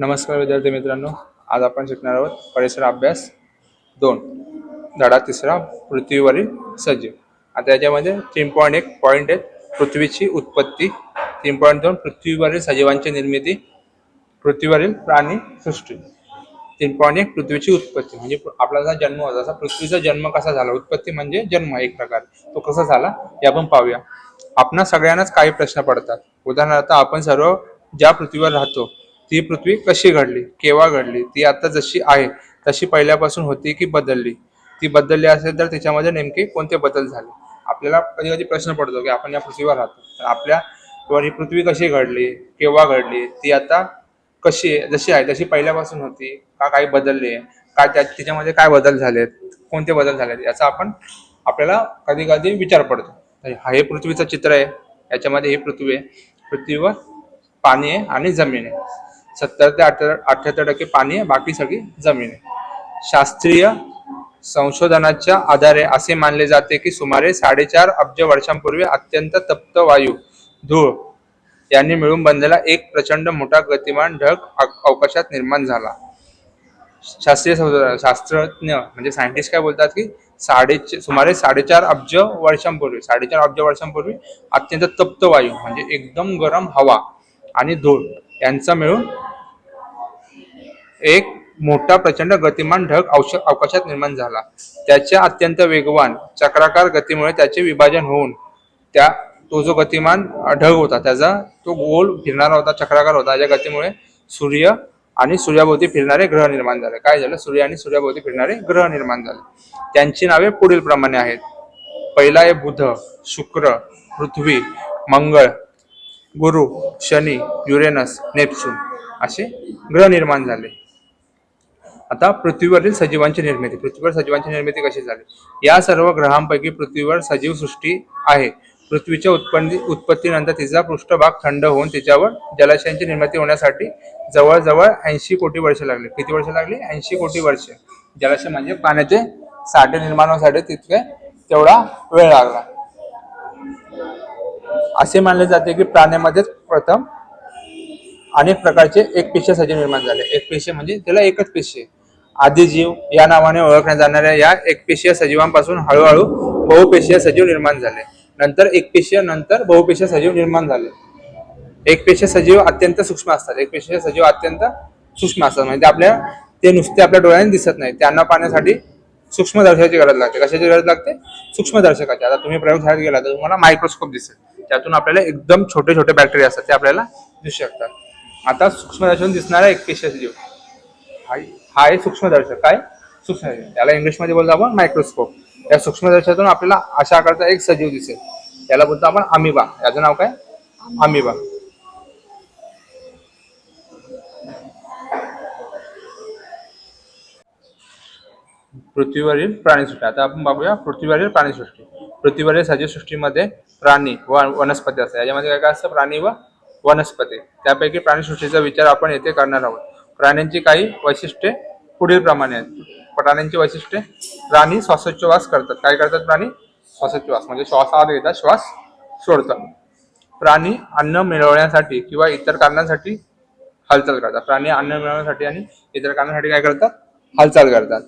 नमस्कार विद्यार्थी मित्रांनो, आज आपण शिकणार आहोत परिसर अभ्यास 2, धडा 3, पृथ्वीवरील सजीव. आता याच्यामध्ये 3.1 पॉईंट आहेत. पृथ्वीची उत्पत्ती. 3.2 पृथ्वीवरील सजीवांची निर्मिती, पृथ्वीवरील प्राणी सृष्टी. 3.1 पृथ्वीची उत्पत्ती म्हणजे आपला जन्म होता, तसा पृथ्वीचा जन्म कसा झाला. उत्पत्ती म्हणजे जन्म एक प्रकार, तो कसा झाला हे आपण पाहूया. आपणा सगळ्यांनाच काही प्रश्न पडतात. उदाहरणार्थ, आपण सर्व ज्या पृथ्वीवर राहतो ती पृथ्वी कशी घडली, केव्हा घडली, ती आता जशी आहे तशी पहिल्यापासून होती की बदलली, ती बदलली असेल तर त्याच्यामध्ये नेमके कोणते बदल झाले. आपल्याला कधी कधी प्रश्न पडतो की आपण या पृथ्वीवर राहतो, तर आपल्यावर ही पृथ्वी कशी घडली, केव्हा घडली, ती आता कशी आहे, जशी आहे तशी पहिल्यापासून होती का, काही बदलली आहे का, त्याच्यामध्ये काय बदल झालेत, कोणते बदल झालेत, याचा आपल्याला कधी कधी विचार पडतो. हे पृथ्वीचं चित्र आहे. याच्यामध्ये ही पृथ्वी आहे. पृथ्वीवर पाणी आहे आणि जमीन आहे. 70 ते 78% पाणी आहे, बाकी सगळी जमीन आहे. शास्त्रीय संशोधनाच्या आधारे असे मानले जाते की सुमारे 4.5 अब्ज वर्षांपूर्वी अत्यंत तप्त वायू, धूळ यांनी मिळून बनलेला एक प्रचंड मोठा गतिमान ढग अवकाशात निर्माण झाला. शास्त्रीय शास्त्रज्ञ म्हणजे सायंटिस्ट काय बोलतात की सुमारे 4.5 अब्ज वर्षांपूर्वी अत्यंत तप्त वायू म्हणजे एकदम गरम हवा आणि धूळ यांचा मिळून एक मोठा प्रचंड गतिमान ढग अवकाशात निर्माण झाला. त्याच्या अत्यंत वेगवान चक्राकार गतीमुळे त्याचे विभाजन होऊन तो जो गतिमान ढग होता त्याचा तो गोल फिरणारा होता, चक्राकार होता. या गतीमुळे सूर्य आणि सूर्याभोवती फिरणारे ग्रह निर्माण झाले. काय झालं? सूर्य आणि सूर्याभोवती फिरणारे ग्रह निर्माण झाले. त्यांची नावे पुढील प्रमाणे आहेत. पहिला आहे बुध, शुक्र, पृथ्वी, मंगळ, गुरु, शनी, युरेनस, नेपच्यून असे ग्रह निर्माण झाले. आता पृथ्वीवरील सजीवांची निर्मिती. पृथ्वीवर सजीवांची निर्मिती कशी झाली? या सर्व ग्रहांपैकी पृथ्वीवर सजीव सृष्टी आहे. पृथ्वीच्या उत्पत्तीनंतर तिचा पृष्ठभाग थंड होऊन तिच्यावर जलाशयांची निर्मिती होण्यासाठी जवळजवळ 80 कोटी वर्षे लागली. किती वर्ष लागली? 80 कोटी वर्षे. जलाशय म्हणजे पाण्याचे साठे निर्माण होण्यासाठी तेवढा वेळ लागला. असे मानले जाते की प्राण्यामध्येच प्रथम अनेक प्रकारचे एकपेशीय सजीव निर्माण झाले. एकपेशीय म्हणजे त्याला एकच पेशी. आदिजीव या नावाने ओळखल्या जाणाऱ्या या एकपेशीय सजीवांपासून हळूहळू बहुपेशीय सजीव निर्माण झाले. नंतर एकपेशीय, नंतर बहुपेशीय सजीव निर्माण झाले. एकपेशीय सजीव अत्यंत सूक्ष्म असतात. म्हणजे ते नुसते आपल्या डोळ्याने दिसत नाही. त्यांना पाहण्यासाठी सूक्ष्मदर्शकाची गरज लागते. कशाची गरज लागते? सूक्ष्मदर्शकाची. आता तुम्ही प्रयोगशाळेत गेला तर तुम्हाला मायक्रोस्कोप दिसेल, त्यातून आपल्याला एकदम छोटे छोटे बॅक्टेरिया असतात ते आपल्याला दिसू शकतात. आता सूक्ष्मदर्शकातून दिसणारा एकपेशीय सजीव हा आहे सूक्ष्मदर्शक. काय? सूक्ष्मदर्शक, त्याला इंग्लिशमध्ये बोलतो आपण मायक्रोस्कोप. या सूक्ष्मदर्शकातून आपल्याला अशा आकारचा एक सजीव दिसेल, त्याला बोलतो आपण अमिबा. याचं नाव काय? अमिबा. पृथ्वीवरील प्राणीसृष्टी. आता आपण बघूया पृथ्वीवरील प्राणीसृष्टी. पृथ्वीवरील सजीव सृष्टीमध्ये प्राणी व वनस्पती असतात. याच्यामध्ये काय काय असतं? प्राणी व वनस्पती. त्यापैकी प्राणीसृष्टीचा विचार आपण येथे करणार आहोत. प्राण्यांची काही वैशिष्ट्ये पुढील प्रमाणे आहेत. प्राण्यांची वैशिष्ट्ये: प्राणी श्वासोच्छवास करतात. काय करतात प्राणी? श्वासोच्छवास म्हणजे श्वास आत घेतात, श्वास सोडतात. प्राणी अन्न मिळवण्यासाठी किंवा इतर कारणांसाठी हालचाल करतात. प्राणी अन्न मिळवण्यासाठी आणि इतर कारणांसाठी काय करतात? हालचाल करतात.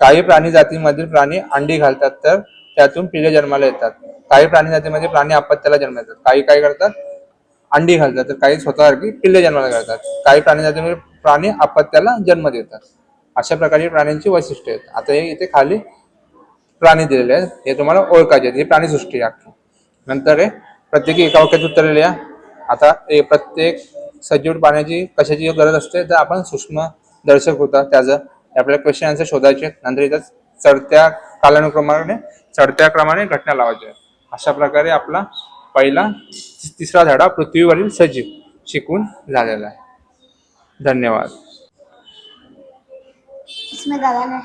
काही प्राणी जातीमधील प्राणी अंडी घालतात तर त्यातून पिल्ले जन्माला येतात. काही प्राणी जातीमध्ये प्राणी अपत्याला जन्म देतात. काही काय करतात? अंडी घालतात, तर काही स्वतःसारखी पिल्ले जन्माला घालतात. काही प्राणी जातीमध्ये प्राणी अपत्याला जन्म देतात. अशा प्रकारची प्राण्यांची वैशिष्ट्ये आहेत. आता हे इथे खाली प्राणी दिलेले आहेत, हे तुम्हाला ओळखायचे आहेत. ही प्राणीसृष्टी आहे. नंतर हे प्रत्येकी एका वाक्यात उत्तर लिहा. आता प्रत्येक सजीव पाण्याची कशाची गरज असते, तर आपण सूक्ष्मदर्शक होता त्याचं आपल्याला क्वेश्चन आन्सर शोधायचे. नंतर इथं चढत्या क्रमाने घटना लावायच्या. अशा प्रकारे आपला पहिला 3रा धडा पृथ्वीवरील सजीव शिकून झालेला आहे. धन्यवाद. इसमें दादा ने